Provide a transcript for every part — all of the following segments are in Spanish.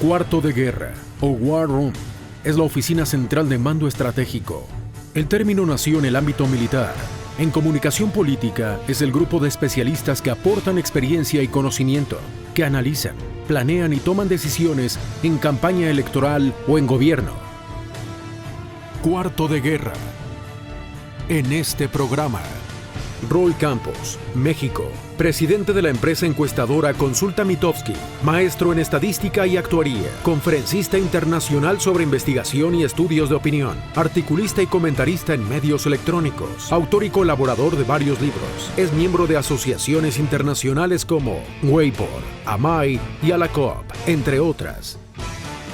Cuarto de guerra, o War Room, es la oficina central de mando estratégico. El término nació en el ámbito militar. En comunicación política es el grupo de especialistas que aportan experiencia y conocimiento, que analizan, planean y toman decisiones en campaña electoral o en gobierno. Cuarto de guerra. En este programa, Roy Campos, México, presidente de la empresa encuestadora Consulta Mitofsky, maestro en estadística y actuaría, conferencista internacional sobre investigación y estudios de opinión, articulista y comentarista en medios electrónicos, autor y colaborador de varios libros. Es miembro de asociaciones internacionales como Weibo, AMAI y ALACOP, entre otras.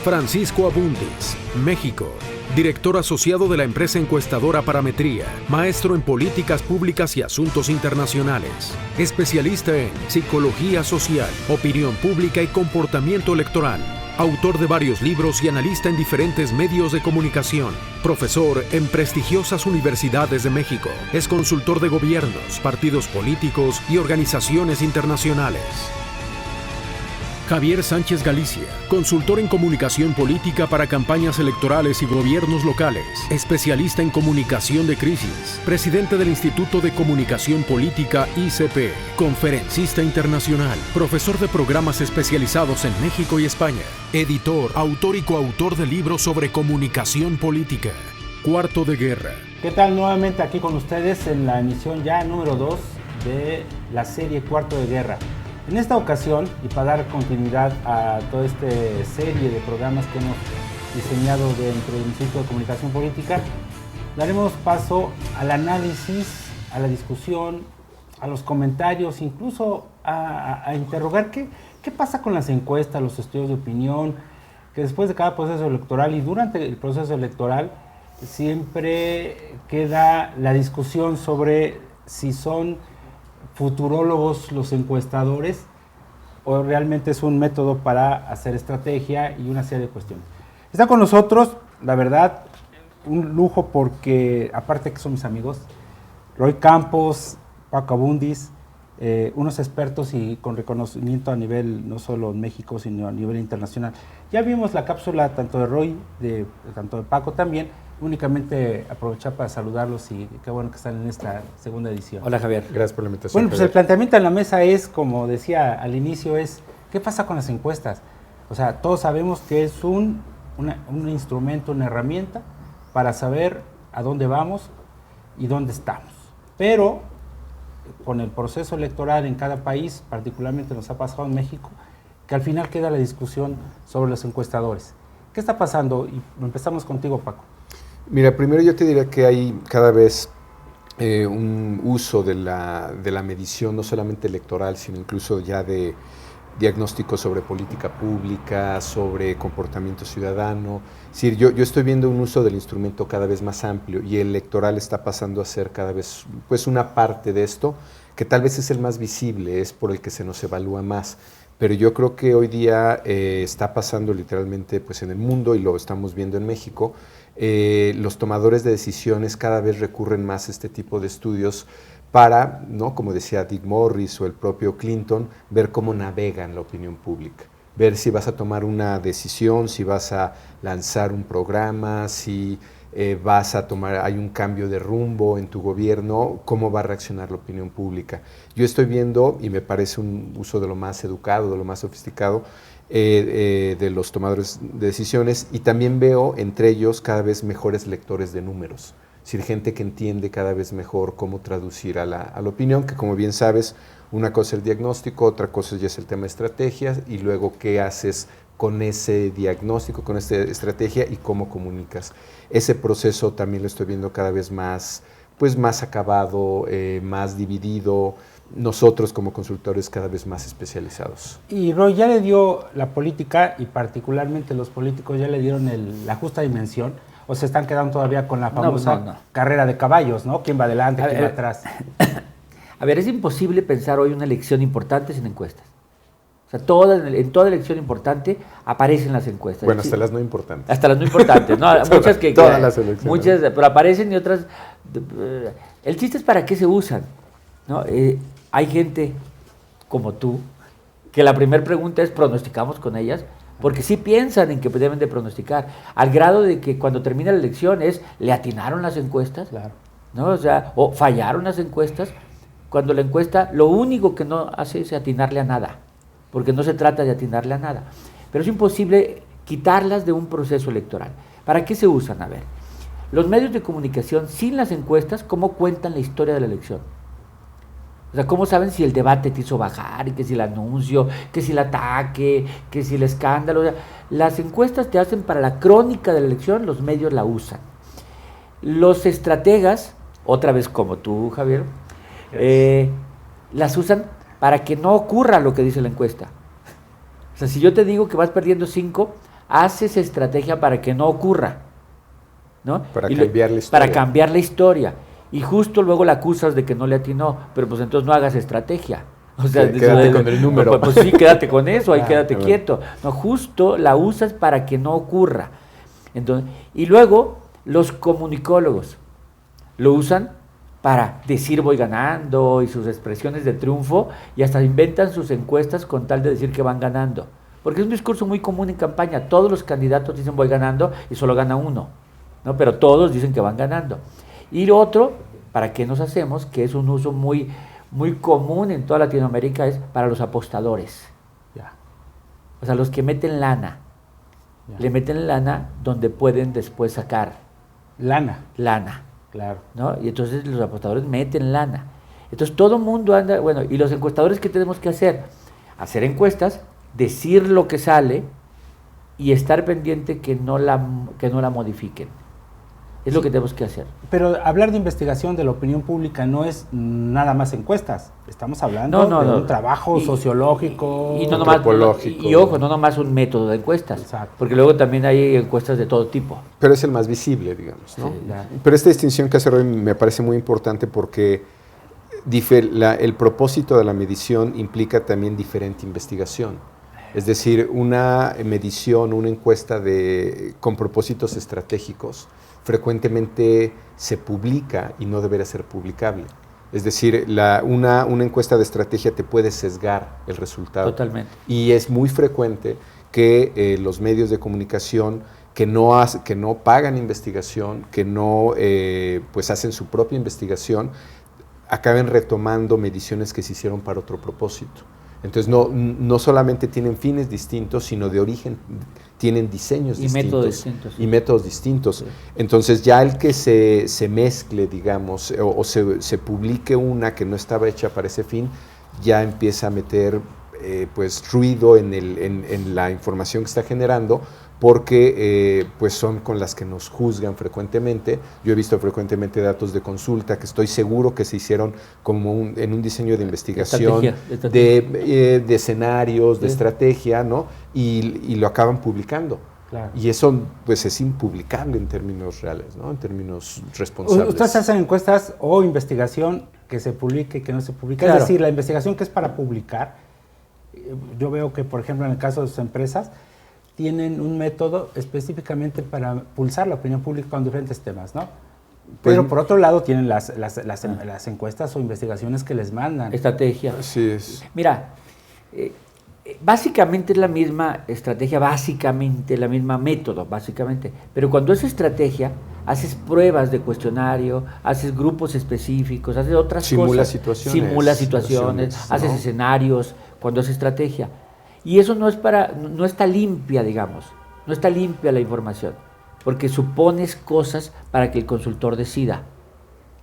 Francisco Abundis, México, director asociado de la empresa encuestadora Parametría, maestro en políticas públicas y asuntos internacionales, especialista en psicología social, opinión pública y comportamiento electoral, autor de varios libros y analista en diferentes medios de comunicación, profesor en prestigiosas universidades de México, es consultor de gobiernos, partidos políticos y organizaciones internacionales. Javier Sánchez Galicia, consultor en comunicación política para campañas electorales y gobiernos locales, especialista en comunicación de crisis, presidente del Instituto de Comunicación Política ICP, conferencista internacional, profesor de programas especializados en México y España, editor, autor y coautor de libros sobre comunicación política. Cuarto de guerra. ¿Qué tal? Nuevamente aquí con ustedes en la emisión ya número 2 de la serie Cuarto de Guerra. En esta ocasión, y para dar continuidad a toda esta serie de programas que hemos diseñado dentro del Instituto de Comunicación Política, daremos paso al análisis, a la discusión, a los comentarios, incluso a interrogar qué pasa con las encuestas, los estudios de opinión, que después de cada proceso electoral y durante el proceso electoral siempre queda la discusión sobre si son futurólogos los encuestadores o realmente es un método para hacer estrategia y una serie de cuestiones. Está con nosotros, la verdad, un lujo porque aparte que son mis amigos, Roy Campos, Paco Abundis, unos expertos y con reconocimiento a nivel no solo en México sino a nivel internacional. Ya vimos la cápsula tanto de Roy, tanto de Paco también. Únicamente aprovechar para saludarlos y qué bueno que están en esta segunda edición. Hola Javier. Gracias por la invitación. Bueno, pues el planteamiento en la mesa es, como decía al inicio, es ¿qué pasa con las encuestas? O sea, todos sabemos que es un instrumento, una herramienta para saber a dónde vamos y dónde estamos. Pero con el proceso electoral en cada país, particularmente nos ha pasado en México, que al final queda la discusión sobre los encuestadores. ¿Qué está pasando? Y empezamos contigo, Paco. Mira, primero yo te diría que hay cada vez un uso de la medición, no solamente electoral, sino incluso ya de diagnósticos sobre política pública, sobre comportamiento ciudadano. Es decir, yo estoy viendo un uso del instrumento cada vez más amplio y el electoral está pasando a ser cada vez pues, una parte de esto, que tal vez es el más visible, es por el que se nos evalúa más. Pero yo creo que hoy día está pasando literalmente pues, en el mundo y lo estamos viendo en México. Los tomadores de decisiones cada vez recurren más a este tipo de estudios para, ¿no? Como decía Dick Morris o el propio Clinton, ver cómo navegan la opinión pública, ver si vas a tomar una decisión, si vas a lanzar un programa, si hay un cambio de rumbo en tu gobierno, cómo va a reaccionar la opinión pública. Yo estoy viendo, y me parece un uso de lo más educado, de lo más sofisticado, de los tomadores de decisiones, y también veo entre ellos cada vez mejores lectores de números, es decir, gente que entiende cada vez mejor cómo traducir a la opinión, que como bien sabes, una cosa es el diagnóstico, otra cosa ya es el tema de estrategias, y luego qué haces con ese diagnóstico, con esta estrategia y cómo comunicas. Ese proceso también lo estoy viendo cada vez más, pues más acabado, más dividido, nosotros como consultores cada vez más especializados. Y Roy, ya le dio la política, y particularmente los políticos ya le dieron la justa dimensión, o se están quedando todavía con la famosa carrera de caballos, ¿no? ¿Quién va adelante, quién va atrás? A ver, es imposible pensar hoy una elección importante sin encuestas. O sea, en toda elección importante aparecen las encuestas. Bueno, hasta las no importantes. Hasta las no importantes, ¿no? Muchas que... Todas las elecciones. Muchas, pero aparecen y otras... El chiste es para qué se usan, ¿no? Hay gente como tú que la primera pregunta es, ¿pronosticamos con ellas? porque sí piensan en que deben de pronosticar, al grado de que cuando termina la elección le atinaron las encuestas, Claro. ¿no? O sea, o fallaron las encuestas, cuando la encuesta lo único que no hace es atinarle a nada, porque no se trata de atinarle a nada. Pero es imposible quitarlas de un proceso electoral. ¿Para qué se usan? A ver, los medios de comunicación sin las encuestas, ¿cómo cuentan la historia de la elección? O sea, ¿cómo saben si el debate te hizo bajar, y que si el anuncio, que si el ataque, que si el escándalo? O sea, las encuestas te hacen para la crónica de la elección, los medios la usan. Los estrategas, otra vez como tú, Javier, las usan para que no ocurra lo que dice la encuesta. O sea, si yo te digo que vas perdiendo 5, haces estrategia para que no ocurra, ¿no? Para cambiar la historia. Para cambiar la historia. Y justo luego la acusas de que no le atinó, pero pues entonces no hagas estrategia. O sea, quédate con el número. Pues sí, quédate con eso, ahí quédate bueno. quieto. No, justo la usas para que no ocurra. Entonces, y luego los comunicólogos lo usan para decir voy ganando y sus expresiones de triunfo, y hasta inventan sus encuestas con tal de decir que van ganando. Porque es un discurso muy común en campaña. Todos los candidatos dicen voy ganando y solo gana uno, ¿no? Pero todos dicen que van ganando. Y lo otro, ¿para qué nos hacemos? Que es un uso muy, muy común en toda Latinoamérica, es para los apostadores. Ya. O sea, los que meten lana. Ya. Le meten lana donde pueden después sacar Lana. ¿no? Claro. Y entonces los apostadores meten lana. Entonces todo el mundo anda, bueno, y los encuestadores, ¿qué tenemos que hacer? Hacer encuestas, decir lo que sale y estar pendiente que no la modifiquen. Es lo que tenemos que hacer. Pero hablar de investigación de la opinión pública no es nada más encuestas. Estamos hablando de un trabajo sociológico, y no nomás, antropológico. y ojo, no nomás un método de encuestas. Exacto. Porque luego también hay encuestas de todo tipo. Pero es el más visible, digamos, ¿no? Sí, Pero esta distinción que hace Roy me parece muy importante porque el propósito de la medición implica también diferente investigación. Es decir, una medición, una encuesta con propósitos estratégicos frecuentemente se publica y no debería ser publicable. Es decir, una encuesta de estrategia te puede sesgar el resultado. Totalmente. Y es muy frecuente que los medios de comunicación que no pagan investigación, que no pues hacen su propia investigación, acaben retomando mediciones que se hicieron para otro propósito. Entonces no solamente tienen fines distintos, sino de origen tienen diseños distintos y métodos distintos. Sí. Entonces ya el que se mezcle, digamos, o se publique una que no estaba hecha para ese fin, ya empieza a meter pues ruido en la información que está generando, porque pues son con las que nos juzgan frecuentemente. Yo he visto frecuentemente datos de consulta que estoy seguro que se hicieron como en un diseño de investigación, de escenarios, de estrategia, ¿no? Y lo acaban publicando. Claro. Y eso pues es impublicable en términos reales, ¿no? En términos responsables. Ustedes hacen encuestas o investigación que se publique y que no se publique. Claro. Es decir, la investigación que es para publicar, yo veo que, por ejemplo, en el caso de sus empresas, tienen un método específicamente para pulsar la opinión pública con diferentes temas, ¿no? Pero por otro lado tienen las encuestas o investigaciones que les mandan. Estrategia. Así es. Mira, básicamente es la misma estrategia, básicamente la misma método, básicamente. Pero cuando es estrategia, haces pruebas de cuestionario, haces grupos específicos, haces otras cosas. Simula situaciones, haces escenarios cuando es estrategia. Y eso no está limpia, digamos, no está limpia la información, porque supones cosas para que el consultor decida.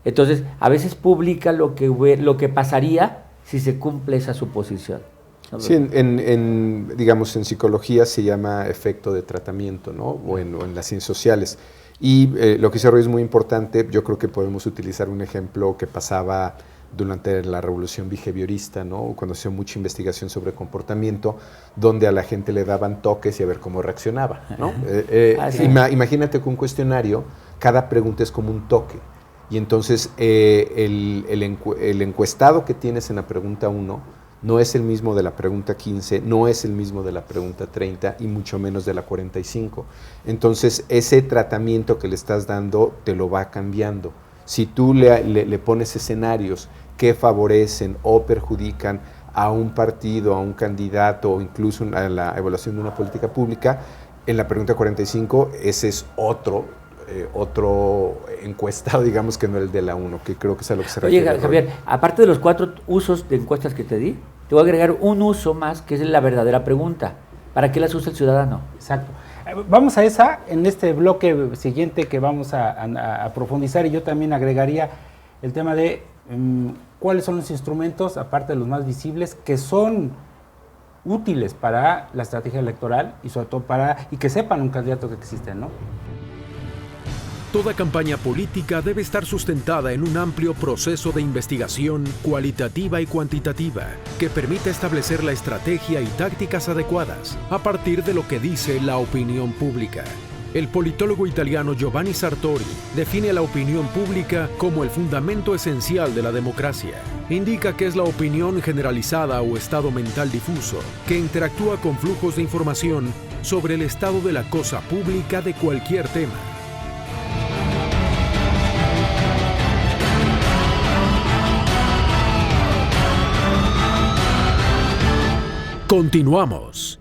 Entonces, a veces publica lo que pasaría si se cumple esa suposición. Sí, digamos, en psicología se llama efecto de tratamiento, ¿no? O en las ciencias sociales. Y lo que dice Roy es muy importante. Yo creo que podemos utilizar un ejemplo que pasaba durante la revolución behaviorista, ¿no? Cuando se hizo mucha investigación sobre comportamiento, donde a la gente le daban toques y a ver cómo reaccionaba, ¿no? Imagínate que un cuestionario, cada pregunta es como un toque. Y entonces el encuestado que tienes en la pregunta 1 no es el mismo de la pregunta 15, no es el mismo de la pregunta 30 y mucho menos de la 45. Entonces ese tratamiento que le estás dando te lo va cambiando. Si tú le pones escenarios que favorecen o perjudican a un partido, a un candidato o incluso a la evaluación de una política pública, en la pregunta 45 ese es otro encuestado, digamos, que no el de la 1, que creo que es a lo que se refiere. Oye, Javier, aparte de los 4 usos de encuestas que te di, te voy a agregar un uso más, que es la verdadera pregunta. ¿Para qué las usa el ciudadano? Exacto. Vamos a esa en este bloque siguiente que vamos a profundizar, y yo también agregaría el tema de cuáles son los instrumentos, aparte de los más visibles, que son útiles para la estrategia electoral y sobre todo y que sepan un candidato que existe, ¿no? Toda campaña política debe estar sustentada en un amplio proceso de investigación cualitativa y cuantitativa que permita establecer la estrategia y tácticas adecuadas a partir de lo que dice la opinión pública. El politólogo italiano Giovanni Sartori define a la opinión pública como el fundamento esencial de la democracia. Indica que es la opinión generalizada o estado mental difuso que interactúa con flujos de información sobre el estado de la cosa pública de cualquier tema. Continuamos.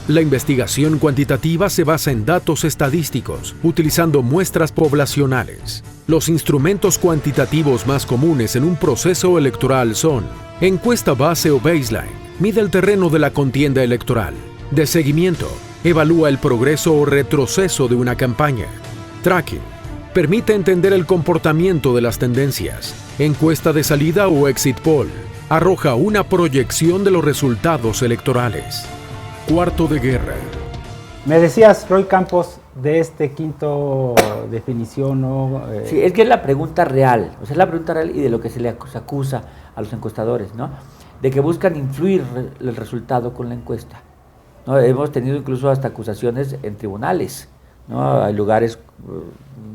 La investigación cuantitativa se basa en datos estadísticos, utilizando muestras poblacionales. Los instrumentos cuantitativos más comunes en un proceso electoral son encuesta base o baseline, mide el terreno de la contienda electoral. De seguimiento, evalúa el progreso o retroceso de una campaña. Tracking, permite entender el comportamiento de las tendencias. Encuesta de salida o exit poll, arroja una proyección de los resultados electorales. Cuarto de guerra. Me decías, Roy Campos, de este quinto definición, ¿no? Sí, es que es la pregunta real, o sea, es la pregunta real y de lo que se le acusa a los encuestadores, ¿no? De que buscan influir el resultado con la encuesta, ¿no? Hemos tenido incluso hasta acusaciones en tribunales, ¿no? Hay lugares,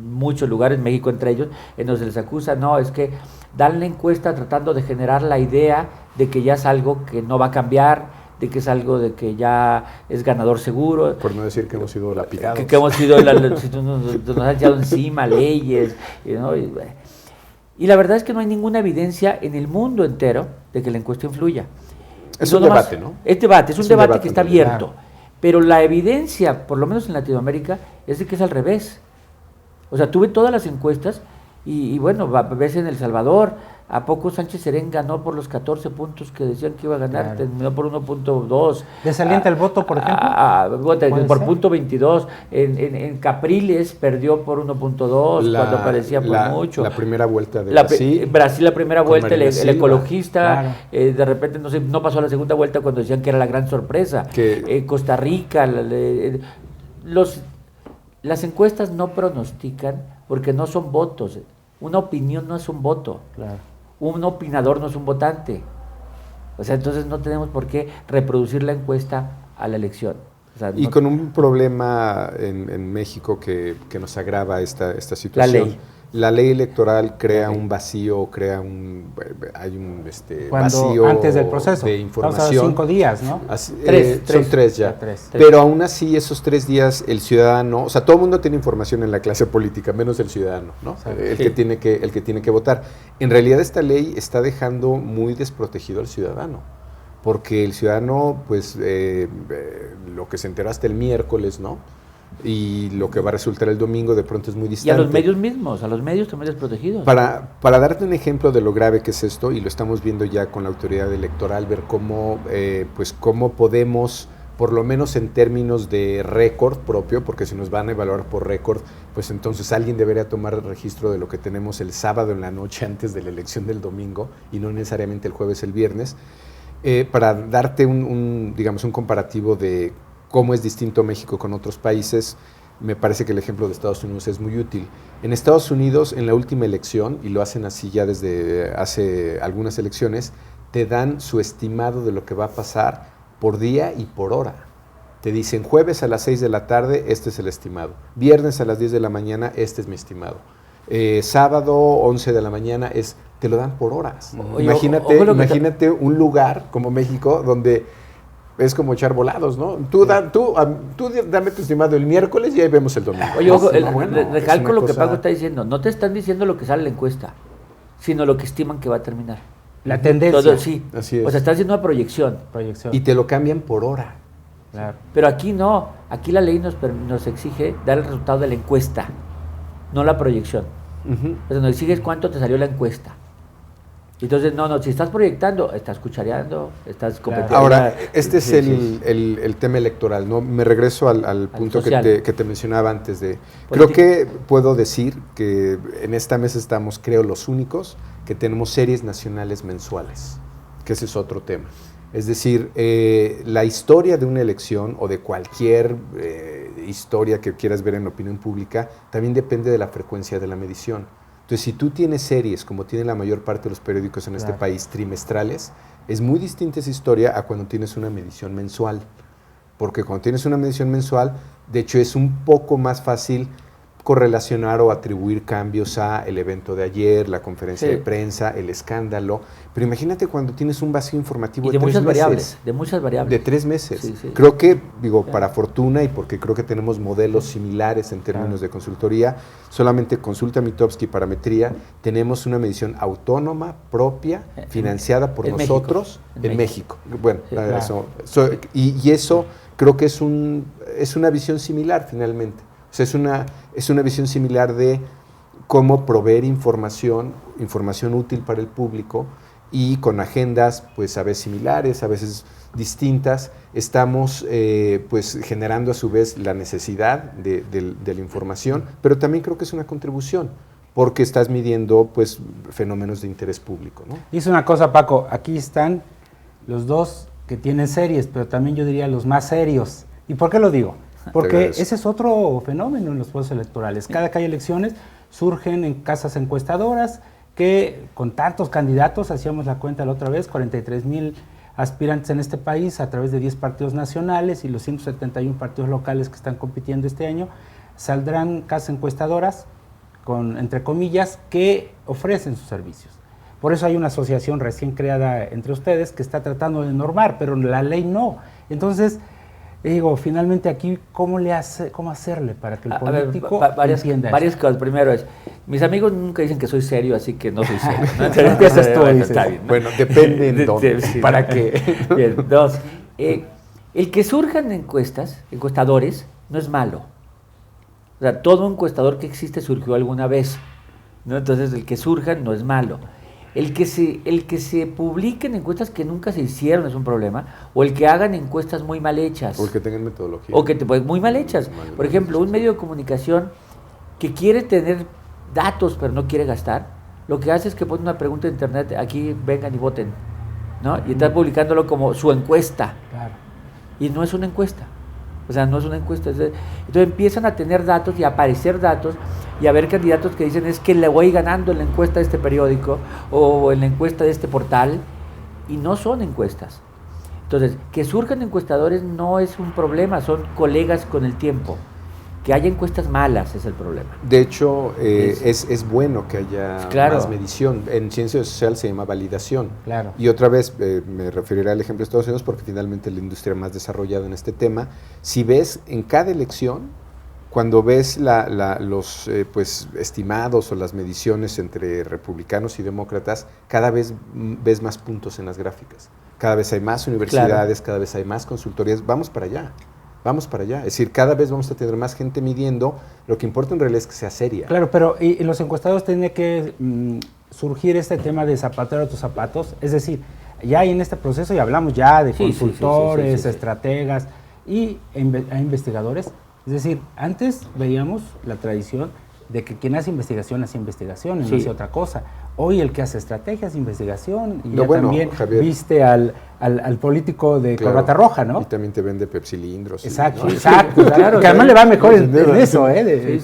muchos lugares, México entre ellos, en donde se les acusa, no, es que dan la encuesta tratando de generar la idea de que ya es algo que no va a cambiar, de que es algo de que ya es ganador seguro. Por no decir que hemos sido lapidados. Que hemos sido, nos han echado encima leyes, ¿no? Y la verdad es que no hay ninguna evidencia en el mundo entero de que la encuesta influya. Es un debate, ¿no? Es un debate que está abierto. Pero la evidencia, por lo menos en Latinoamérica, es de que es al revés. O sea, tuve todas las encuestas y bueno, ves en El Salvador, ¿a poco Sánchez Serén ganó por los 14 puntos que decían que iba a ganar? Claro. Terminó por 1.2. ¿Desalienta el voto, por ejemplo? Por punto 22. En Capriles perdió por 1.2 cuando parecía por mucho. La primera vuelta de Brasil. Brasil, la primera vuelta, el ecologista, claro. De repente no pasó a la segunda vuelta cuando decían que era la gran sorpresa. Costa Rica, las encuestas no pronostican porque no son votos. Una opinión no es un voto. Claro. Un opinador no es un votante. O sea, entonces no tenemos por qué reproducir la encuesta a la elección. O sea, y con un problema en México que nos agrava esta situación. La ley electoral crea un vacío, hay un vacío antes del proceso, de información. Son 5 días, ¿no? Son 3 ya. Pero aún así, esos 3 días, el ciudadano, o sea, todo el mundo tiene información en la clase política, menos el ciudadano, ¿no? El que tiene que votar. En realidad, esta ley está dejando muy desprotegido al ciudadano, porque el ciudadano, pues, lo que se enteró hasta el miércoles, ¿no? Y lo que va a resultar el domingo de pronto es muy distante. Y a los medios mismos, a los medios también desprotegidos. Para darte un ejemplo de lo grave que es esto, y lo estamos viendo ya con la autoridad electoral, ver cómo podemos, por lo menos en términos de récord propio, porque si nos van a evaluar por récord, pues entonces alguien debería tomar el registro de lo que tenemos el sábado en la noche antes de la elección del domingo, y no necesariamente el jueves, el viernes, para darte un comparativo de cómo es distinto México con otros países. Me parece que el ejemplo de Estados Unidos es muy útil. En Estados Unidos, en la última elección, y lo hacen así ya desde hace algunas elecciones, te dan su estimado de lo que va a pasar por día y por hora. Te dicen jueves a las 6 de la tarde, este es el estimado. Viernes a las 10 de la mañana, este es mi estimado. Sábado, 11 de la mañana, te lo dan por horas. Imagínate un lugar como México donde es como echar volados, ¿no? Tú dame tu estimado el miércoles y ahí vemos el domingo. Oye, ojo, recalco lo que Paco está diciendo. No te están diciendo lo que sale en la encuesta, sino lo que estiman que va a terminar. La tendencia. Todo, sí. Así es. O sea, está haciendo una proyección. Y te lo cambian por hora. Claro. Pero aquí no. Aquí la ley nos exige dar el resultado de la encuesta, no la proyección. O sea, nos exiges cuánto te salió la encuesta. Entonces, no, si estás proyectando, estás cuchareando, estás competiendo. Ahora, este es Sí, sí. el tema electoral, ¿no? Me regreso al punto que social. te mencionaba antes de... Política. Creo que puedo decir que en esta mesa estamos, creo, los únicos que tenemos series nacionales mensuales, que ese es otro tema. Es decir, la historia de una elección o de cualquier historia que quieras ver en la opinión pública también depende de la frecuencia de la medición. Entonces, si tú tienes series, como tienen la mayor parte de los periódicos en este país, trimestrales, es muy distinta esa historia a cuando tienes una medición mensual. Porque cuando tienes una medición mensual, de hecho, es un poco más fácil correlacionar o atribuir cambios a el evento de ayer, la conferencia de prensa, el escándalo. Pero imagínate cuando tienes un vacío informativo Y de 3 muchas meses. variables, de muchas variables. De 3 meses. Sí, sí. Creo que, para fortuna y porque creo que tenemos modelos similares en términos de consultoría, solamente Consulta Mitofsky Parametría, tenemos una medición autónoma, propia, financiada por en nosotros en México. Bueno, Sí, claro. y eso creo que es una visión similar finalmente. O sea, es una visión similar de cómo proveer información útil para el público y con agendas pues a veces similares, a veces distintas, estamos pues generando a su vez la necesidad de la información, pero también creo que es una contribución porque estás midiendo pues fenómenos de interés público, ¿no? Dice una cosa, Paco, aquí están los dos que tienen series, pero también yo diría los más serios. ¿Y por qué lo digo? Porque ese es otro fenómeno en los procesos electorales. Cada que hay elecciones surgen en casas encuestadoras que con tantos candidatos, hacíamos la cuenta la otra vez, 43,000 aspirantes en este país a través de 10 partidos nacionales y los 171 partidos locales que están compitiendo este año, saldrán casas encuestadoras, entre comillas, que ofrecen sus servicios. Por eso hay una asociación recién creada entre ustedes que está tratando de normar, pero la ley no. Entonces, digo, finalmente aquí, ¿cómo hacerle para que el político entienda varias eso? cosas. Primero mis amigos nunca dicen que soy serio, así que no soy serio, ¿no? Empiezas tú, dices. Está bien, ¿no? Bueno, depende en dónde, Sí, para qué. Bien, dos, el que surjan encuestadores, no es malo. O sea, todo encuestador que existe surgió alguna vez, ¿no? Entonces, el que surjan no es malo. El que se publiquen encuestas que nunca se hicieron es un problema, o el que hagan encuestas muy mal hechas. O el que tengan metodología. O que muy mal hechas. Por ejemplo, un medio de comunicación que quiere tener datos pero no quiere gastar, lo que hace es que pone una pregunta en internet, aquí vengan y voten, ¿no? Y está publicándolo como su encuesta. Claro. Y no es una encuesta. O sea, no es una encuesta. Entonces empiezan a tener datos y a aparecer datos y a haber candidatos que dicen es que le voy ganando en la encuesta de este periódico o en la encuesta de este portal, y no son encuestas. Entonces, que surjan encuestadores no es un problema, son colegas con el tiempo. Que haya encuestas malas es el problema. De hecho, es bueno que haya Claro. más medición. En ciencia social se llama validación. Claro. Y otra vez me referiré al ejemplo de Estados Unidos porque finalmente es la industria más desarrollada en este tema. Si ves en cada elección, cuando ves los pues, estimados o las mediciones entre republicanos y demócratas, cada vez ves más puntos en las gráficas. Cada vez hay más universidades, cada vez hay más consultorías. Vamos para allá. Vamos para allá. Es decir, cada vez vamos a tener más gente midiendo. Lo que importa en realidad es que sea seria. Claro, pero y los encuestados tienen que surgir este tema de zapatero a tus zapatos. Es decir, ya en este proceso ya hablamos ya de consultores, estrategas y investigadores. Es decir, antes veíamos la tradición de que quien hace investigación y no hace otra cosa. Hoy el que hace estrategia hace investigación y también Javier, viste al político de corbata roja, ¿no? Y también te vende pepsilindros. Exacto, ¿no? exacto. Claro, que además le va mejor en eso,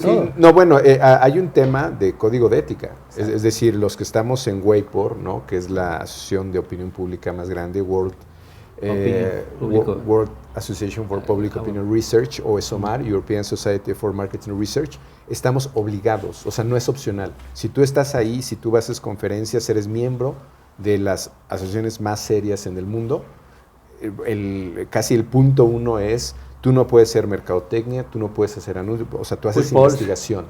todo. No, bueno, hay un tema de código de ética. Es decir, los que estamos en WAPOR, ¿no? Que es la asociación de opinión pública más grande, World Association for Public Opinion Research, o ESOMAR, European Society for Marketing Research, estamos obligados, o sea, no es opcional. Si tú estás ahí, si tú haces conferencias, eres miembro de las asociaciones más serias en el mundo, casi el punto 1 es, tú no puedes hacer mercadotecnia, tú no puedes hacer anuncios, o sea, tú haces investigación.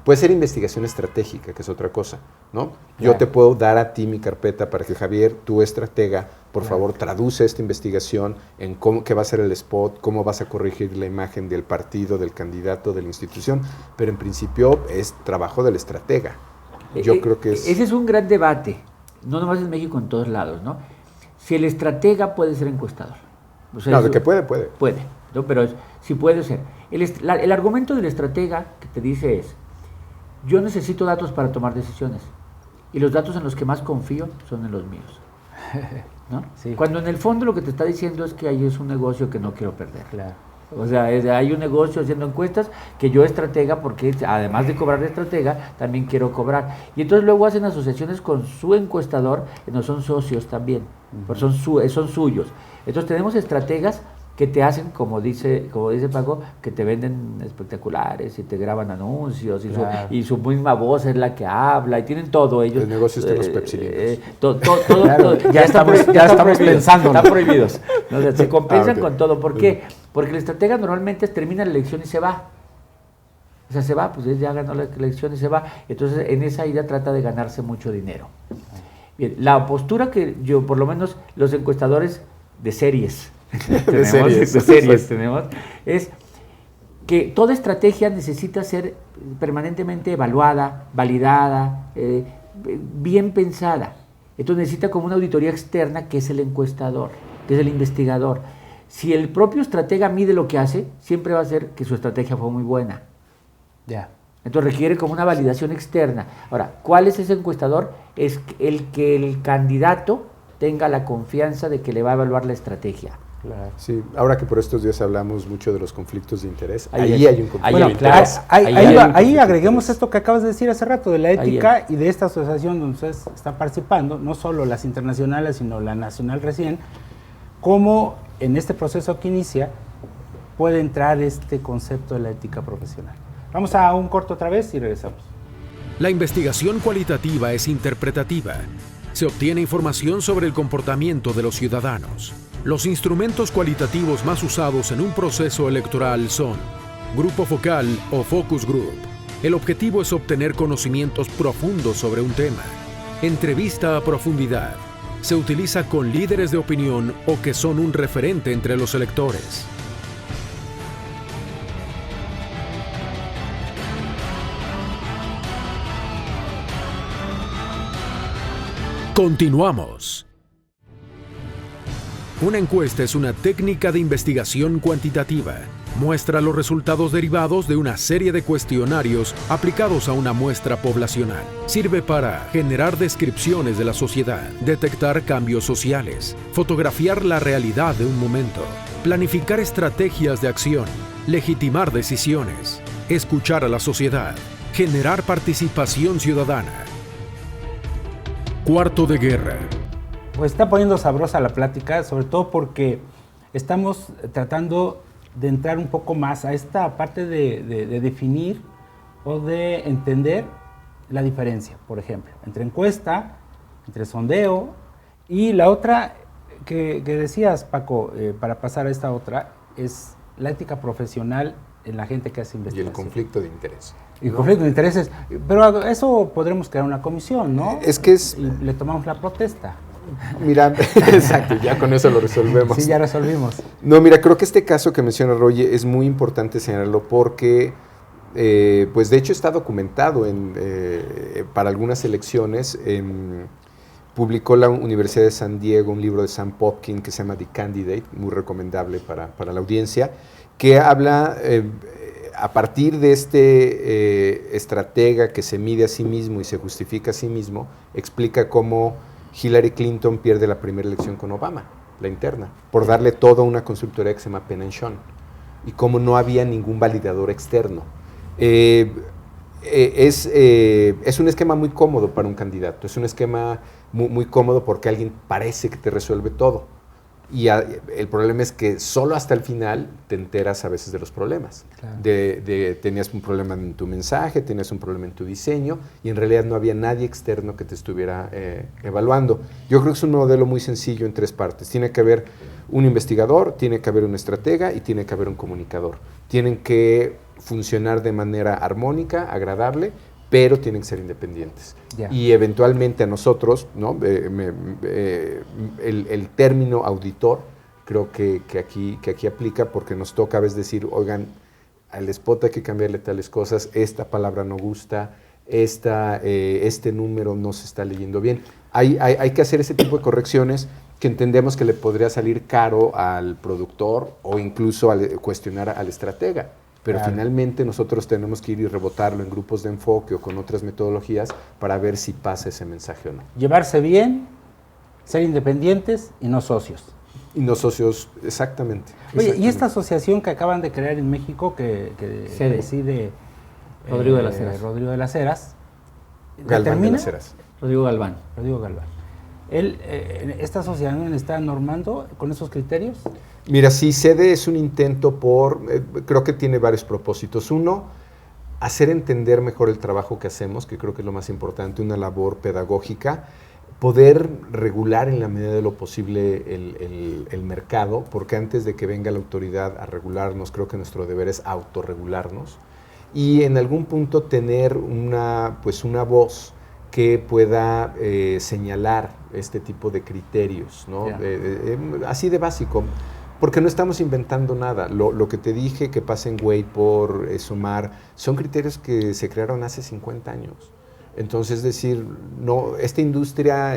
Puede ser investigación estratégica, que es otra cosa, ¿no? Yo te puedo dar a ti mi carpeta para que, Javier, tú estratega, por favor, traduce esta investigación en qué va a ser el spot, cómo vas a corregir la imagen del partido, del candidato, de la institución, pero en principio es trabajo del estratega. Yo creo que ese es un gran debate, no nomás en México, en todos lados, ¿no? Si el estratega puede ser encuestador. O sea, no, de que puede. Puede, ¿no? Pero sí puede ser. El argumento del estratega que te dice es: yo necesito datos para tomar decisiones, y los datos en los que más confío son en los míos, ¿no? Sí. Cuando en el fondo lo que te está diciendo es que ahí es un negocio que no quiero perder. Claro. O sea, hay un negocio haciendo encuestas que yo estratega, porque además de cobrar de estratega, también quiero cobrar. Y entonces luego hacen asociaciones con su encuestador, que no son socios también, pero son suyos. Entonces tenemos estrategas que te hacen, como dice Paco, que te venden espectaculares y te graban anuncios y su misma voz es la que habla y tienen todo ellos. El negocio de los pepsilindros. Claro, ya estamos pensando. Están prohibidos. O sea, se compensan okay. con todo. ¿Por qué? Porque el estratega normalmente termina la elección y se va. O sea, se va, pues él ya ganó la elección y se va. Entonces, en esa ida trata de ganarse mucho dinero. Bien, la postura que yo, por lo menos los encuestadores de series, de series tenemos, es que toda estrategia necesita ser permanentemente evaluada, validada, bien pensada. Entonces necesita como una auditoría externa, que es el encuestador, que es el investigador. Si el propio estratega mide lo que hace, siempre va a ser que su estrategia fue muy buena. Ya. Entonces requiere como una validación externa. Ahora, ¿cuál es ese encuestador? Es el que el candidato tenga la confianza de que le va a evaluar la estrategia. Claro. Sí, ahora que por estos días hablamos mucho de los conflictos de interés, Ahí hay un conflicto Bueno, de interés. ahí agreguemos esto que acabas de decir hace rato, de la ética y de esta asociación donde ustedes están participando, no solo las internacionales, sino la nacional recién, cómo en este proceso que inicia puede entrar este concepto de la ética profesional. Vamos a un corto otra vez y regresamos. La investigación cualitativa es interpretativa. Se obtiene información sobre el comportamiento de los ciudadanos. Los instrumentos cualitativos más usados en un proceso electoral son grupo focal o focus group. El objetivo es obtener conocimientos profundos sobre un tema. Entrevista a profundidad. Se utiliza con líderes de opinión o que son un referente entre los electores. Continuamos. Una encuesta es una técnica de investigación cuantitativa. Muestra los resultados derivados de una serie de cuestionarios aplicados a una muestra poblacional. Sirve para generar descripciones de la sociedad, detectar cambios sociales, fotografiar la realidad de un momento, planificar estrategias de acción, legitimar decisiones, escuchar a la sociedad, generar participación ciudadana. Cuarto de guerra. Pues está poniendo sabrosa la plática, sobre todo porque estamos tratando de entrar un poco más a esta parte de definir o de entender la diferencia, por ejemplo, entre encuesta, entre sondeo y la otra que decías, Paco, para pasar a esta otra, es la ética profesional en la gente que hace investigación. Y el conflicto de interés. Y conflicto de intereses, pero eso podremos crear una comisión, ¿no? Y le tomamos la protesta. Mira, exacto, ya con eso lo resolvemos. Sí, ya resolvimos. No, mira, creo que este caso que menciona Roy es muy importante señalarlo porque, pues de hecho está documentado para algunas elecciones. Publicó la Universidad de San Diego un libro de Sam Popkin que se llama The Candidate, muy recomendable para la audiencia, que habla a partir de este estratega que se mide a sí mismo y se justifica a sí mismo, explica cómo Hillary Clinton pierde la primera elección con Obama, la interna, por darle toda una consultoría que se llama Penn & Schoen, y cómo no había ningún validador externo. Es un esquema muy cómodo para un candidato, es un esquema muy cómodo porque alguien parece que te resuelve todo. Y el problema es que solo hasta el final te enteras a veces de los problemas. Claro. Tenías un problema en tu mensaje, tenías un problema en tu diseño y en realidad no había nadie externo que te estuviera evaluando. Yo creo que es un modelo muy sencillo en tres partes. Tiene que haber un investigador, tiene que haber un estratega y tiene que haber un comunicador. Tienen que funcionar de manera armónica, agradable, pero tienen que ser independientes. Ya. Y eventualmente a nosotros, ¿no? El término auditor creo que aquí aplica, porque nos toca a veces decir, oigan, al spot hay que cambiarle tales cosas, esta palabra no gusta, este número no se está leyendo bien. Hay que hacer ese tipo de correcciones que entendemos que le podría salir caro al productor o incluso cuestionar al estratega. Pero claro, finalmente nosotros tenemos que ir y rebotarlo en grupos de enfoque o con otras metodologías para ver si pasa ese mensaje o no. llevarse bien, ser independientes y no socios. Y no socios, exactamente. Oye, y esta asociación que acaban de crear en México, que preside Rodrigo de las Heras. Rodrigo de las Heras, Galván de ¿determina? las Heras. Rodrigo Galván. Rodrigo Galván. ¿Esta asociación está normando con esos criterios? Mira, sí, SEDE es un intento creo que tiene varios propósitos. Uno, hacer entender mejor el trabajo que hacemos, que creo que es lo más importante, una labor pedagógica, poder regular en la medida de lo posible el mercado, porque antes de que venga la autoridad a regularnos, creo que nuestro deber es autorregularnos y en algún punto tener una voz que pueda señalar este tipo de criterios, ¿no? Así de básico, porque no estamos inventando nada. Lo que te dije que pasa en Wade por SOMAR son criterios que se crearon hace 50 años. Entonces, es decir, no, esta industria,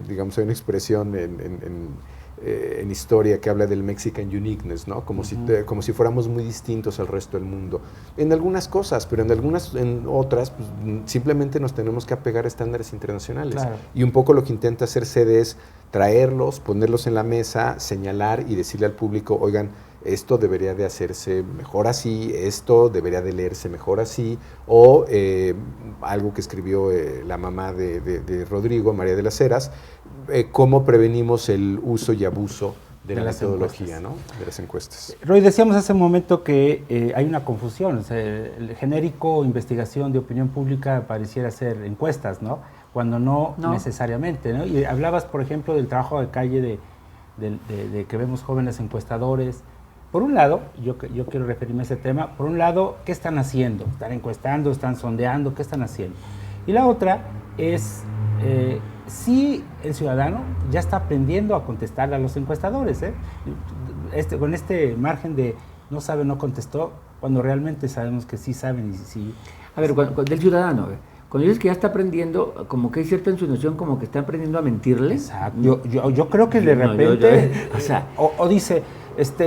digamos, hay una expresión en historia que habla del Mexican uniqueness, ¿no? Como si fuéramos muy distintos al resto del mundo. En algunas cosas, pero en otras, pues, simplemente nos tenemos que apegar a estándares internacionales. Claro. Y un poco lo que intenta hacer SEDE es traerlos, ponerlos en la mesa, señalar y decirle al público, oigan, esto debería de hacerse mejor así, esto debería de leerse mejor así, o algo que escribió la mamá de Rodrigo, María de las Heras, cómo prevenimos el uso y abuso de la metodología, ¿no? De las encuestas. Roy, decíamos hace un momento que hay una confusión, o sea, el genérico investigación de opinión pública pareciera ser encuestas, ¿no? Cuando no necesariamente, ¿no? Y hablabas, por ejemplo, del trabajo de calle de que vemos jóvenes encuestadores. Por un lado, yo quiero referirme a ese tema, por un lado, ¿qué están haciendo? ¿Están encuestando, están sondeando? ¿Qué están haciendo? Y la otra es si el ciudadano ya está aprendiendo a contestarle a los encuestadores, ¿eh? Con este margen de no sabe, no contestó, cuando realmente sabemos que sí saben y sí. A ver, del ciudadano, cuando dices que ya está aprendiendo, como que hay cierta insinuación, como que está aprendiendo a mentirle. Exacto. Yo creo que de repente, o sea, o dice,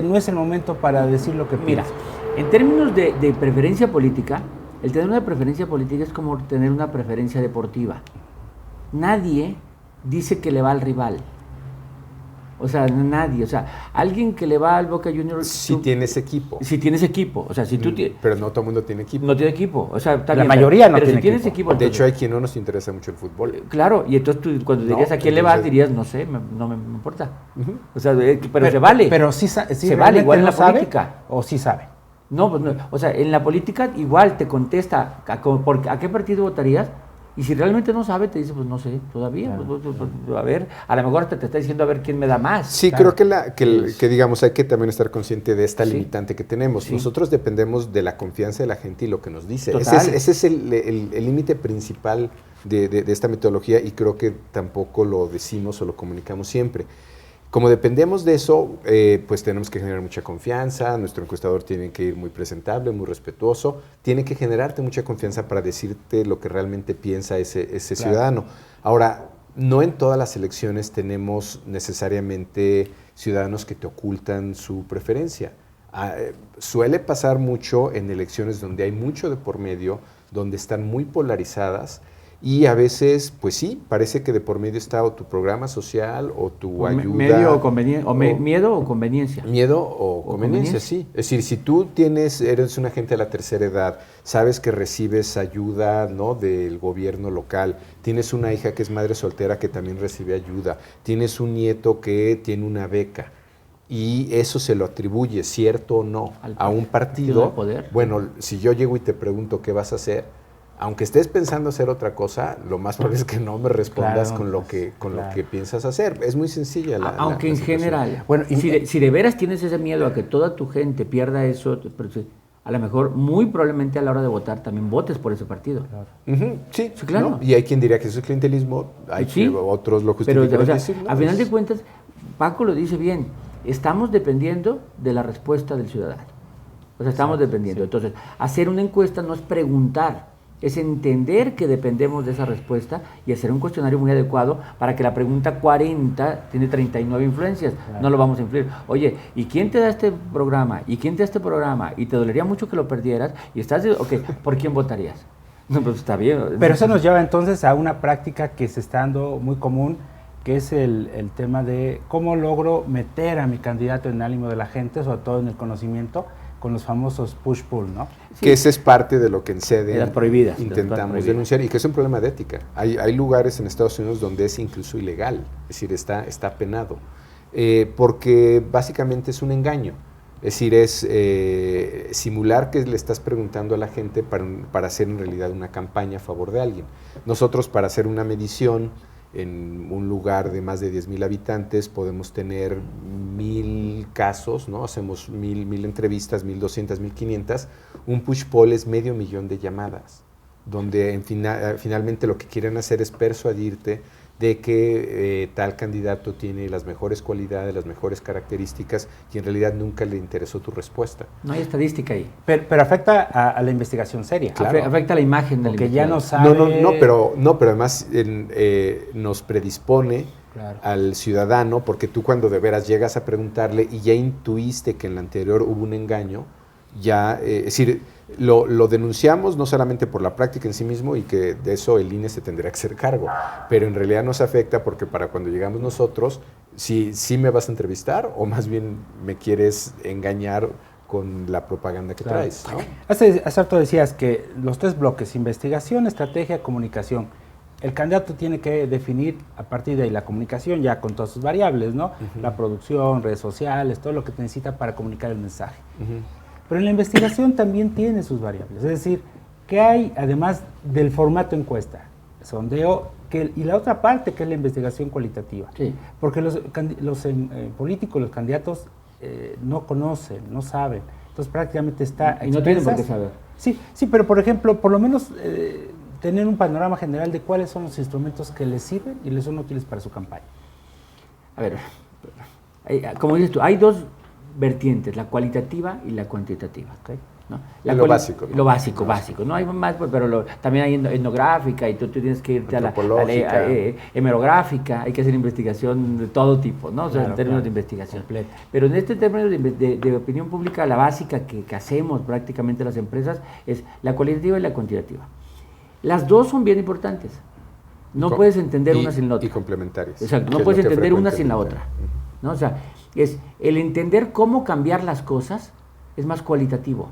no es el momento para decir lo que mira, piensa. en términos de preferencia política, el tener una preferencia política es como tener una preferencia deportiva. Nadie dice que le va al rival. O sea, nadie. O sea, alguien que le va al Boca Juniors... Si tienes equipo. Si tienes equipo. O sea, si tú tienes... Pero no todo el mundo tiene equipo. No tiene equipo. O sea, está la bien, mayoría no pero tiene si tienes equipo. equipo. De Entonces, hecho, hay quien no nos interesa mucho el fútbol. claro, y entonces tú cuando dirías a quién le vas, dirías, no sé, no me importa. Uh-huh. O sea, pero se vale. Pero sí se vale, igual en la política. ¿O sí sabe? No, pues no, o sea, en la política igual te contesta a qué partido votarías, y si realmente no sabe, te dice, pues no sé, todavía, Claro. pues, a ver, a lo mejor te está diciendo a ver quién me da más. Sí, Claro. creo que digamos, hay que también estar consciente de esta Sí. limitante que tenemos. Sí. Nosotros dependemos de la confianza de la gente y lo que nos dice. Total. Ese es el límite principal de esta metodología, y creo que tampoco lo decimos o lo comunicamos siempre. Como dependemos de eso, pues tenemos que generar mucha confianza, nuestro encuestador tiene que ir muy presentable, muy respetuoso, tiene que generarte mucha confianza para decirte lo que realmente piensa ese Claro. ciudadano. Ahora, no en todas las elecciones tenemos necesariamente ciudadanos que te ocultan su preferencia. Suele pasar mucho en elecciones donde hay mucho de por medio, donde están muy polarizadas, y a veces, pues sí, parece que de por medio está o tu programa social o tu ayuda. Medio o conveniencia, miedo o conveniencia. Miedo o conveniencia, sí. Es decir, si tú eres una gente de la tercera edad, sabes que recibes ayuda, ¿no?, del gobierno local, tienes una hija que es madre soltera que también recibe ayuda, tienes un nieto que tiene una beca, y eso se lo atribuye, cierto o no, a un partido. Poder. Bueno, si yo llego y te pregunto qué vas a hacer, aunque estés pensando hacer otra cosa, lo más probable es que no me respondas Claro, con lo que piensas hacer. Es muy sencilla Aunque la en situación. general, Bueno, si de veras tienes ese miedo a que toda tu gente pierda eso, a lo mejor, muy probablemente a la hora de votar también votes por ese partido. Claro. Sí, Sí, claro. ¿no? Y hay quien diría que eso es clientelismo, hay Sí, otros lo pero justifican. o sea, decir, ¿no? a final de cuentas, Paco lo dice bien, estamos dependiendo de la respuesta del ciudadano. O sea, estamos dependiendo. sí. Entonces, hacer una encuesta no es preguntar, es entender que dependemos de esa respuesta y hacer un cuestionario muy adecuado para que la pregunta 40 tiene 39 influencias. Claro. No lo vamos a influir. Oye, ¿y quién te da este programa? ¿Y quién te da este programa? ¿Y te dolería mucho que lo perdieras? Y estás, ok, ¿por quién votarías? No, pues está bien. Pero eso nos lleva entonces a una práctica que se está dando muy común, que es el tema de cómo logro meter a mi candidato en el ánimo de la gente, sobre todo en el conocimiento, con los famosos push-pull, ¿no? Sí. Que ese es parte de lo que en sede De las prohibidas, intentamos denunciar y que es un problema de ética. Hay lugares en Estados Unidos donde es incluso ilegal, es decir, está penado, porque básicamente es un engaño. Es decir, es simular que le estás preguntando a la gente para hacer en realidad una campaña a favor de alguien. Nosotros, para hacer una medición en un lugar de más de 10,000 habitantes, podemos tener 1,000 casos, ¿no? Hacemos 1,000 entrevistas, 1,200, 1,500. Un push poll es 500,000 de llamadas, donde finalmente lo que quieren hacer es persuadirte de que tal candidato tiene las mejores cualidades, las mejores características, y en realidad nunca le interesó tu respuesta. No hay estadística ahí. Pero afecta a la investigación seria. Claro. Afecta a la imagen del Porque ya investigador. no sabe... No, pero además nos predispone Claro. al ciudadano, porque tú cuando de veras llegas a preguntarle y ya intuiste que en la anterior hubo un engaño, ya, es decir, lo denunciamos no solamente por la práctica en sí mismo, y que de eso el INE se tendría que hacer cargo, pero en realidad nos afecta porque para cuando llegamos nosotros, si me vas a entrevistar o más bien me quieres engañar con la propaganda que Claro. traes, ¿no? Hace rato decías que los 3 bloques, investigación, estrategia, comunicación, el candidato tiene que definir a partir de ahí la comunicación ya con todas sus variables, ¿no? La producción, redes sociales, todo lo que necesita para comunicar el mensaje. Pero en la investigación también tiene sus variables, es decir, ¿qué hay además del formato encuesta? Sondeo, y la otra parte que es la investigación cualitativa. Sí. Porque los políticos, los candidatos no conocen, no saben, entonces prácticamente está a Y no tienen por qué expensas. saber. Sí, pero por ejemplo, por lo menos tener un panorama general de cuáles son los instrumentos que les sirven y les son útiles para su campaña. A ver, como dices tú, hay dos vertientes, la cualitativa y la cuantitativa. ¿Okay? ¿no? Lo básico, ¿no? Lo básico. No hay más, pero también hay etnográfica y tú tienes que irte a la hemerográfica, hay que hacer investigación de todo tipo, ¿no? O sea, en términos de investigación. Completa. Pero en este término de opinión pública, la básica que hacemos prácticamente las empresas es la cualitativa y la cuantitativa. Las dos son bien importantes. No puedes entender una sin la otra. Y complementarias. Exacto, no puedes entender una sin la otra. ¿no? O sea, es el entender cómo cambiar las cosas es más cualitativo.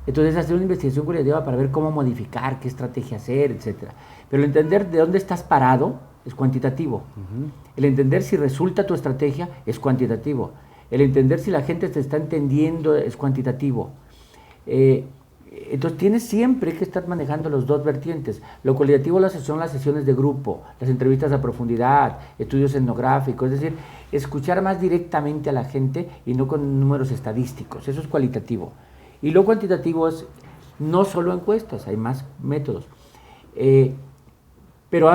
Entonces, hacer una investigación cualitativa para ver cómo modificar, qué estrategia hacer, etcétera. Pero el entender de dónde estás parado es cuantitativo. El entender si resulta tu estrategia es cuantitativo. El entender si la gente te está entendiendo es cuantitativo. Entonces tienes siempre que estar manejando los dos vertientes. Lo cualitativo son las sesiones de grupo, las entrevistas a profundidad, estudios etnográficos, es decir, escuchar más directamente a la gente y no con números estadísticos. Eso es cualitativo. Y lo cuantitativo es no solo encuestas, hay más métodos. Pero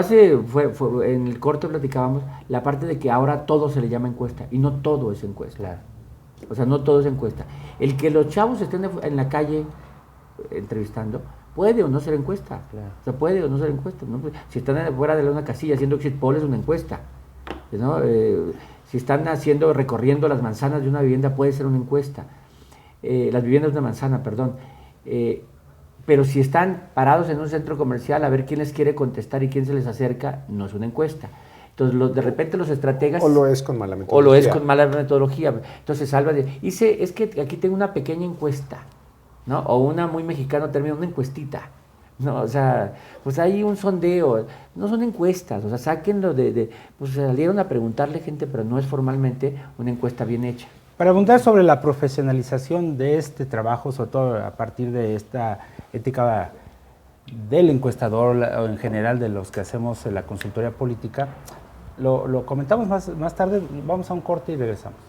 en el corte platicábamos la parte de que ahora todo se le llama encuesta y no todo es encuesta. Claro. O sea, no todo es encuesta. El que los chavos estén en la calle entrevistando, puede o no ser encuesta. Claro. O sea, puede o no ser encuesta, ¿no? Si están fuera de una casilla haciendo exit poll es una encuesta, ¿no? Si están recorriendo las manzanas de una vivienda puede ser una encuesta. Las viviendas de una manzana, perdón. Pero si están parados en un centro comercial a ver quién les quiere contestar y quién se les acerca, no es una encuesta. Entonces, de repente los estrategas... O lo es con mala metodología. O lo es con mala metodología. Entonces, salva de... es que aquí tengo una pequeña encuesta, ¿no? O una muy mexicano término, una encuestita, ¿no? O sea, pues hay un sondeo, no son encuestas, o sea, sáquenlo pues salieron a preguntarle gente, pero no es formalmente una encuesta bien hecha. Para abundar sobre la profesionalización de este trabajo, sobre todo a partir de esta ética del encuestador o en general de los que hacemos la consultoría política, lo comentamos más tarde, vamos a un corte y regresamos.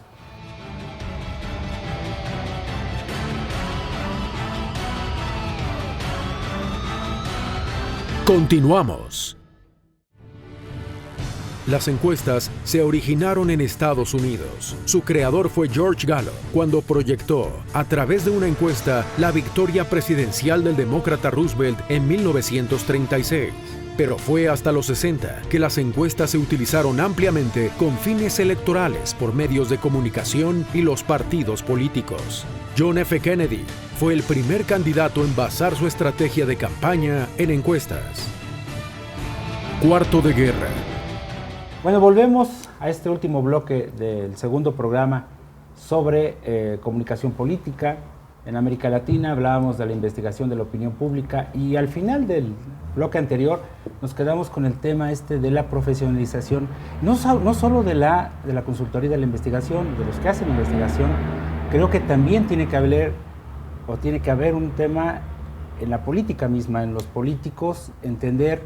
Continuamos. Las encuestas se originaron en Estados Unidos. Su creador fue George Gallup, cuando proyectó, a través de una encuesta, la victoria presidencial del demócrata Roosevelt en 1936. Pero fue hasta los 60 que las encuestas se utilizaron ampliamente con fines electorales por medios de comunicación y los partidos políticos. John F. Kennedy fue el primer candidato en basar su estrategia de campaña en encuestas. Cuarto de guerra. Bueno, volvemos a este último bloque del segundo programa sobre comunicación política. En América Latina hablábamos de la investigación de la opinión pública y al final del bloque anterior nos quedamos con el tema de la profesionalización, no solo de la consultoría de la investigación, de los que hacen investigación. Creo que también tiene que haber un tema en la política misma, en los políticos, entender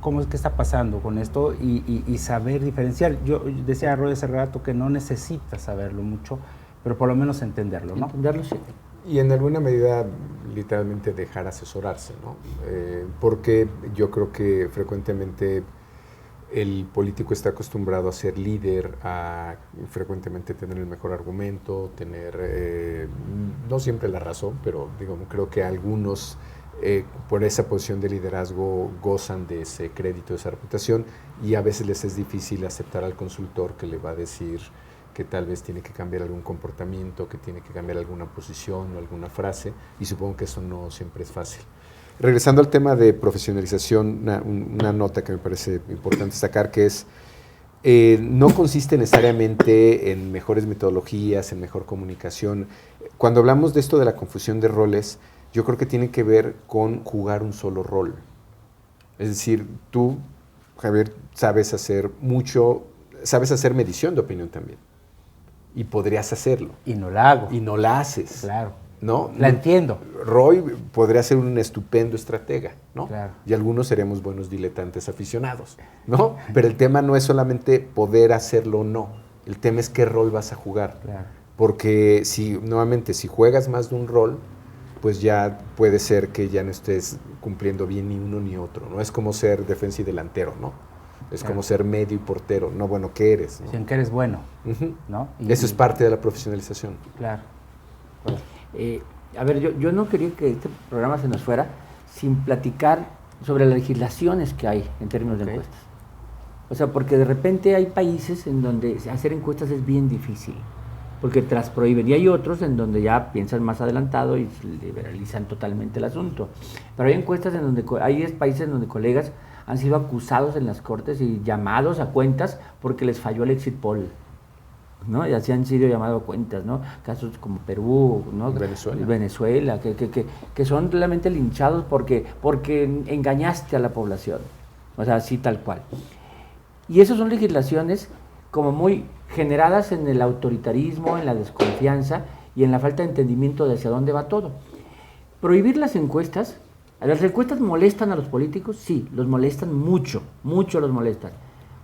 qué está pasando con esto y saber diferenciar. Yo decía a Roy hace rato que no necesitas saberlo mucho, pero por lo menos entenderlo, ¿no? Entenderlo, sí. Y en alguna medida, literalmente, dejar asesorarse, ¿no? Porque yo creo que frecuentemente el político está acostumbrado a ser líder, a frecuentemente tener el mejor argumento, tener, no siempre la razón, pero creo que algunos por esa posición de liderazgo gozan de ese crédito, de esa reputación, y a veces les es difícil aceptar al consultor que le va a decir que tal vez tiene que cambiar algún comportamiento, que tiene que cambiar alguna posición o alguna frase, y supongo que eso no siempre es fácil. Regresando al tema de profesionalización, una nota que me parece importante destacar, que es, no consiste necesariamente en mejores metodologías, en mejor comunicación. Cuando hablamos de esto de la confusión de roles, yo creo que tiene que ver con jugar un solo rol. Es decir, tú, Javier, sabes hacer medición de opinión también. Y podrías hacerlo. Y no la hago. Y no la haces. Claro. ¿No? La entiendo. Roy podría ser un estupendo estratega, ¿no? Claro. Y algunos seremos buenos diletantes aficionados, ¿no? Pero el tema no es solamente poder hacerlo o no. El tema es qué rol vas a jugar. Claro. Porque si juegas más de un rol, pues ya puede ser que ya no estés cumpliendo bien ni uno ni otro, ¿no? Es como ser defensa y delantero, ¿no? Es como ser medio y portero. No, bueno, ¿qué eres? ¿No? En qué eres bueno, Uh-huh. ¿no? Eso es parte de la profesionalización. Claro. Bueno. A ver, yo no quería que este programa se nos fuera sin platicar sobre las legislaciones que hay en términos de encuestas. O sea, porque de repente hay países en donde hacer encuestas es bien difícil, porque te las prohíben, y hay otros en donde ya piensan más adelantado y liberalizan totalmente el asunto. Pero hay encuestas en donde, hay países en donde colegas han sido acusados en las cortes y llamados a cuentas porque les falló el exit poll, ¿no? Y así han sido llamados a cuentas, ¿no? Casos como Perú, ¿no? Venezuela, que son realmente linchados porque engañaste a la población, o sea, así tal cual. Y esas son legislaciones como muy generadas en el autoritarismo, en la desconfianza y en la falta de entendimiento de hacia dónde va todo. Prohibir las encuestas molestan a los políticos, sí, los molestan mucho los molestan,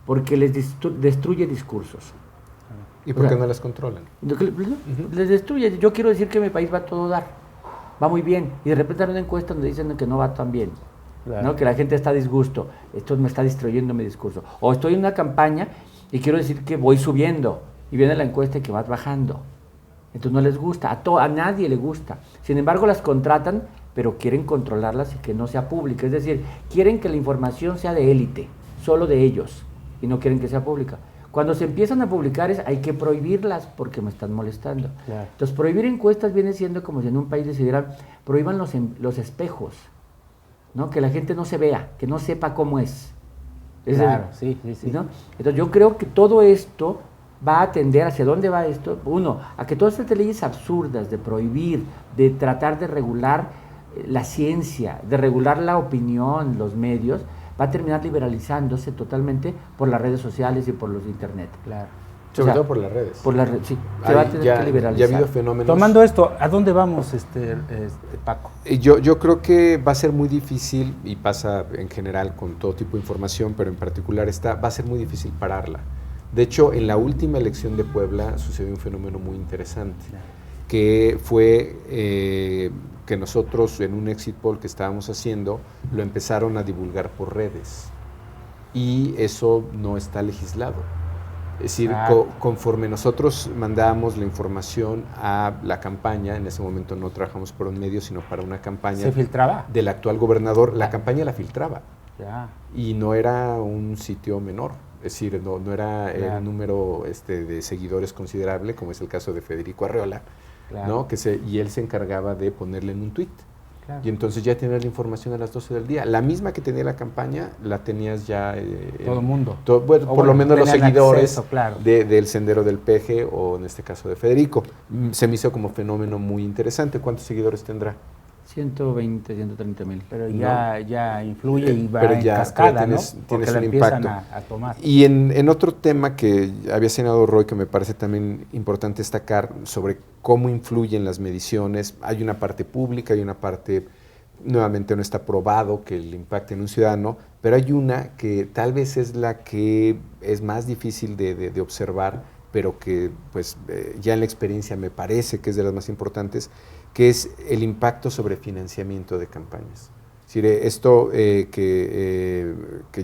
porque les destruye discursos. ¿Y por qué no las controlan? Les destruye. Yo quiero decir que mi país va a todo dar, va muy bien, y de repente hay una encuesta donde dicen que no va tan bien, claro, ¿no? Que la gente está a disgusto, esto me está destruyendo mi discurso. O estoy en una campaña y quiero decir que voy subiendo, y viene la encuesta y que vas bajando. Entonces no les gusta, a nadie le gusta. Sin embargo, las contratan, pero quieren controlarlas y que no sea pública. Es decir, quieren que la información sea de élite, solo de ellos, y no quieren que sea pública. Cuando se empiezan a publicar hay que prohibirlas porque me están molestando. Claro. Entonces, prohibir encuestas viene siendo como si en un país decidieran, prohíban los espejos, ¿no? Que la gente no se vea, que no sepa cómo es. Claro, sí. ¿No? Entonces, yo creo que todo esto va a tender, ¿hacia dónde va esto? Uno, a que todas estas leyes absurdas de prohibir, de tratar de regular la ciencia, de regular la opinión, los medios, va a terminar liberalizándose totalmente por las redes sociales y por los internet. Claro. Sobre todo por las redes. Sí, se va a tener que liberalizar. Ya ha habido fenómenos. Tomando esto, ¿a dónde vamos, Paco? Yo creo que va a ser muy difícil, y pasa en general con todo tipo de información, pero en particular va a ser muy difícil pararla. De hecho, en la última elección de Puebla sucedió un fenómeno muy interesante, que fue que nosotros en un exit poll que estábamos haciendo lo empezaron a divulgar por redes y eso no está legislado. Es decir, conforme nosotros mandábamos la información a la campaña, en ese momento no trabajamos por un medio, sino para una campaña. ¿Se filtraba? Del actual gobernador, la campaña la filtraba. Ya. Y no era un sitio menor, es decir, no era un número de seguidores considerable, como es el caso de Federico Arreola, ¿no? Y él se encargaba de ponerle en un tuit. Claro. Y entonces ya tenías la información a las 12 del día. La misma que tenía la campaña, la tenías ya... todo el mundo. Por lo menos los seguidores acceso, del Sendero del Peje, o en este caso de Federico. Se me hizo como fenómeno muy interesante. ¿Cuántos seguidores tendrá? 120, 130 mil. Pero ya influye y va pero en ya, cascada, tienes, ¿no? Tienes la un empiezan impacto. a tomar. Y en otro tema que había señalado Roy, que me parece también importante destacar sobre cómo influyen las mediciones, hay una parte pública, hay una parte, nuevamente no está probado que el impacte en un ciudadano, pero hay una que tal vez es la que es más difícil de observar, pero que pues ya en la experiencia me parece que es de las más importantes, que es el impacto sobre financiamiento de campañas. Es decir, esto que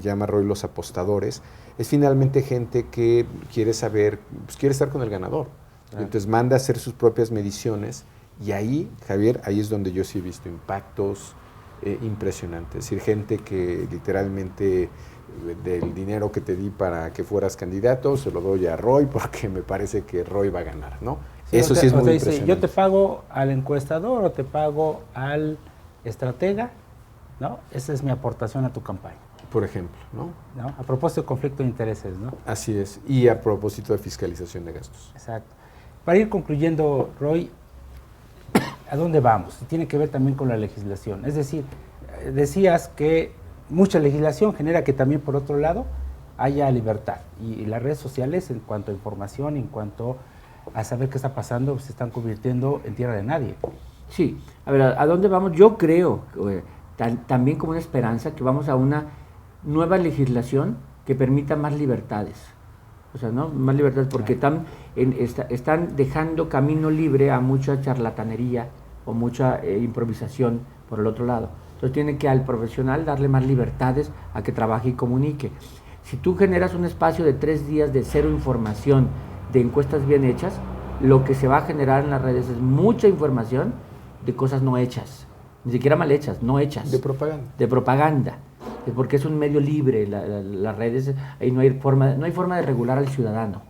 llama Roy los apostadores, es finalmente gente que quiere saber, pues quiere estar con el ganador. Entonces manda a hacer sus propias mediciones y ahí, Javier, ahí es donde yo sí he visto impactos impresionantes. Es decir, gente que literalmente del dinero que te di para que fueras candidato, se lo doy a Roy porque me parece que Roy va a ganar, ¿no? Sí, eso sí es muy dice, impresionante. yo te pago al encuestador o te pago al estratega, ¿no? Esa es mi aportación a tu campaña. Por ejemplo, ¿no? A propósito de conflicto de intereses, ¿no? Así es. Y a propósito de fiscalización de gastos. Exacto. Para ir concluyendo, Roy, ¿a dónde vamos? Tiene que ver también con la legislación. Es decir, decías que mucha legislación genera que también, por otro lado, haya libertad. Y las redes sociales, en cuanto a información, en cuanto a saber qué está pasando, se están convirtiendo en tierra de nadie. Sí. A ver, ¿a dónde vamos? Yo creo, también como una esperanza, que vamos a una nueva legislación que permita más libertades. O sea, ¿no? Más libertades, porque están dejando camino libre a mucha charlatanería o mucha improvisación por el otro lado. Entonces tiene que al profesional darle más libertades a que trabaje y comunique. Si tú generas un espacio de 3 días de cero información, de encuestas bien hechas, lo que se va a generar en las redes es mucha información de cosas no hechas, ni siquiera mal hechas, no hechas. De propaganda. De propaganda, porque es un medio libre, las redes, ahí no hay forma de regular al ciudadano,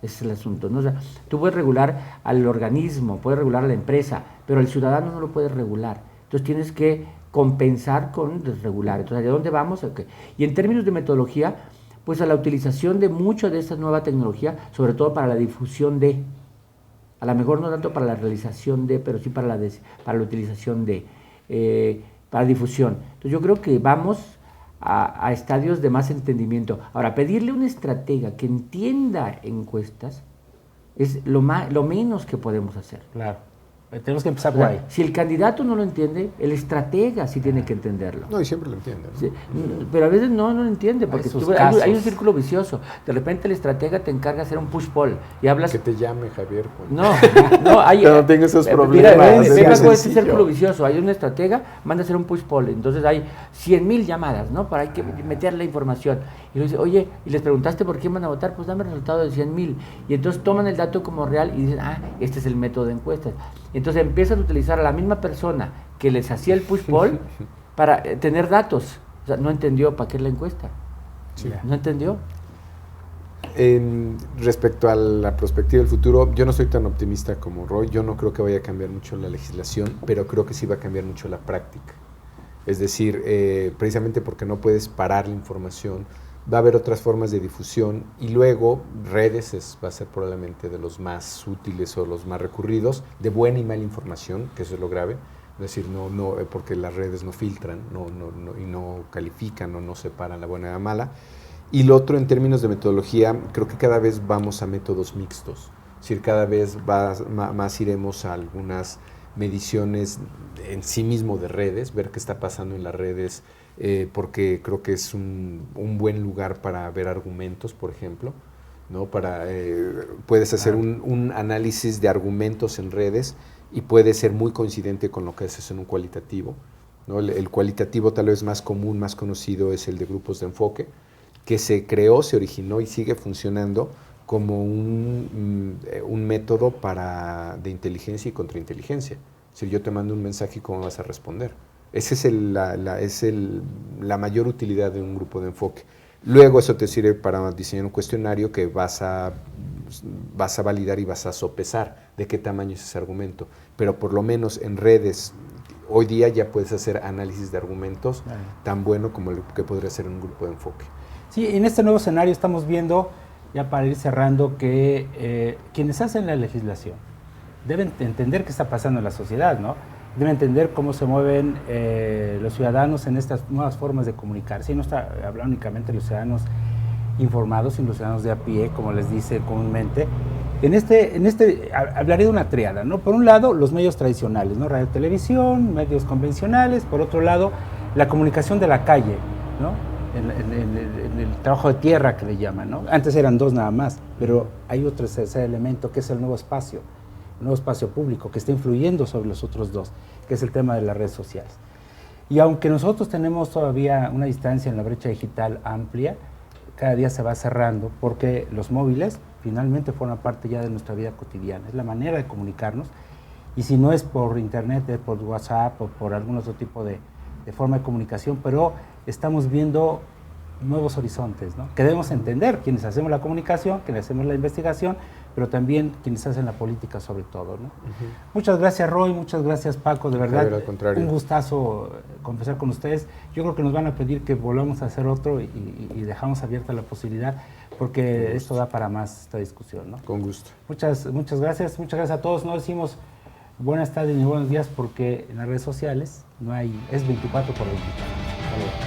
ese es el asunto, ¿no? O sea, tú puedes regular al organismo, puedes regular a la empresa, pero al ciudadano no lo puedes regular, entonces tienes que compensar con desregular. Entonces, ¿de dónde vamos? Okay. Y en términos de metodología, pues a la utilización de mucha de esta nueva tecnología, sobre todo para la difusión de, a lo mejor no tanto para la realización de, pero sí para la utilización de, para difusión. Entonces yo creo que vamos a estadios de más entendimiento. Ahora, pedirle a un estratega que entienda encuestas es lo menos que podemos hacer. Claro. Tenemos que empezar por ahí. Si el candidato no lo entiende, el estratega sí tiene que entenderlo. No, y siempre lo entiende, ¿no? Sí, pero a veces no lo entiende, porque hay un círculo vicioso. De repente el estratega te encarga de hacer un push-pull y hablas... Que te llame, Javier. No, hay... no tengo esos problemas. Mira, con ese círculo vicioso. Hay un estratega, manda a hacer un push-pull. Entonces hay 100,000 llamadas, ¿no? Para hay que meter la información. Y le dice, oye, ¿y les preguntaste por quién van a votar? Pues dame el resultado de 100,000. Y entonces toman el dato como real y dicen, este es el método de encuestas. Entonces empiezan a utilizar a la misma persona que les hacía el push-poll para tener datos. O sea, no entendió para qué es la encuesta. Sí. No entendió. Respecto a la perspectiva del futuro, yo no soy tan optimista como Roy. Yo no creo que vaya a cambiar mucho la legislación, pero creo que sí va a cambiar mucho la práctica. Es decir, precisamente porque no puedes parar la información, va a haber otras formas de difusión y luego redes va a ser probablemente de los más útiles o los más recurridos, de buena y mala información, que eso es lo grave. Es decir, no porque las redes no filtran y no califican o no separan la buena de la mala. Y lo otro, en términos de metodología, creo que cada vez vamos a métodos mixtos. Es decir, cada vez más iremos a algunas mediciones en sí mismo de redes, ver qué está pasando en las redes, porque creo que es un buen lugar para ver argumentos, por ejemplo, ¿no? Puedes hacer un análisis de argumentos en redes y puede ser muy coincidente con lo que haces en un cualitativo, ¿no? El cualitativo tal vez más común, más conocido es el de grupos de enfoque, que se creó, se originó y sigue funcionando como un método de inteligencia y contrainteligencia. Es decir, yo te mando un mensaje y cómo vas a responder. Esa es la mayor utilidad de un grupo de enfoque. Luego eso te sirve para diseñar un cuestionario que vas a validar y vas a sopesar de qué tamaño es ese argumento. Pero por lo menos en redes, hoy día ya puedes hacer análisis de argumentos tan bueno como el que podría ser en un grupo de enfoque. Sí, en este nuevo escenario estamos viendo, ya para ir cerrando, que quienes hacen la legislación deben entender qué está pasando en la sociedad, ¿no? Deben entender cómo se mueven los ciudadanos en estas nuevas formas de comunicarse. Y no está hablando únicamente de los ciudadanos informados, sino los ciudadanos de a pie, como les dice comúnmente. Hablaré de una triada, ¿no? Por un lado, los medios tradicionales, ¿no? Radio, televisión, medios convencionales. Por otro lado, la comunicación de la calle, ¿no? En el trabajo de tierra que le llaman, ¿no? Antes eran dos nada más, pero hay otro tercer elemento que es el nuevo espacio público que está influyendo sobre los otros dos, que es el tema de las redes sociales. Y aunque nosotros tenemos todavía una distancia en la brecha digital amplia, cada día se va cerrando porque los móviles finalmente forman parte ya de nuestra vida cotidiana, es la manera de comunicarnos, y si no es por internet, es por WhatsApp o por algún otro tipo de forma de comunicación, pero estamos viendo nuevos horizontes, ¿no? Que debemos entender quienes hacemos la comunicación, quienes hacemos la investigación, pero también quienes hacen la política sobre todo, ¿no? Muchas gracias, Roy, muchas gracias, Paco, de verdad, al contrario. Un gustazo conversar con ustedes. Yo creo que nos van a pedir que volvamos a hacer otro y dejamos abierta la posibilidad, porque esto da para más esta discusión, ¿no? Con gusto. Muchas gracias a todos. No decimos buenas tardes ni buenos días porque en las redes sociales no hay, es 24 por 24.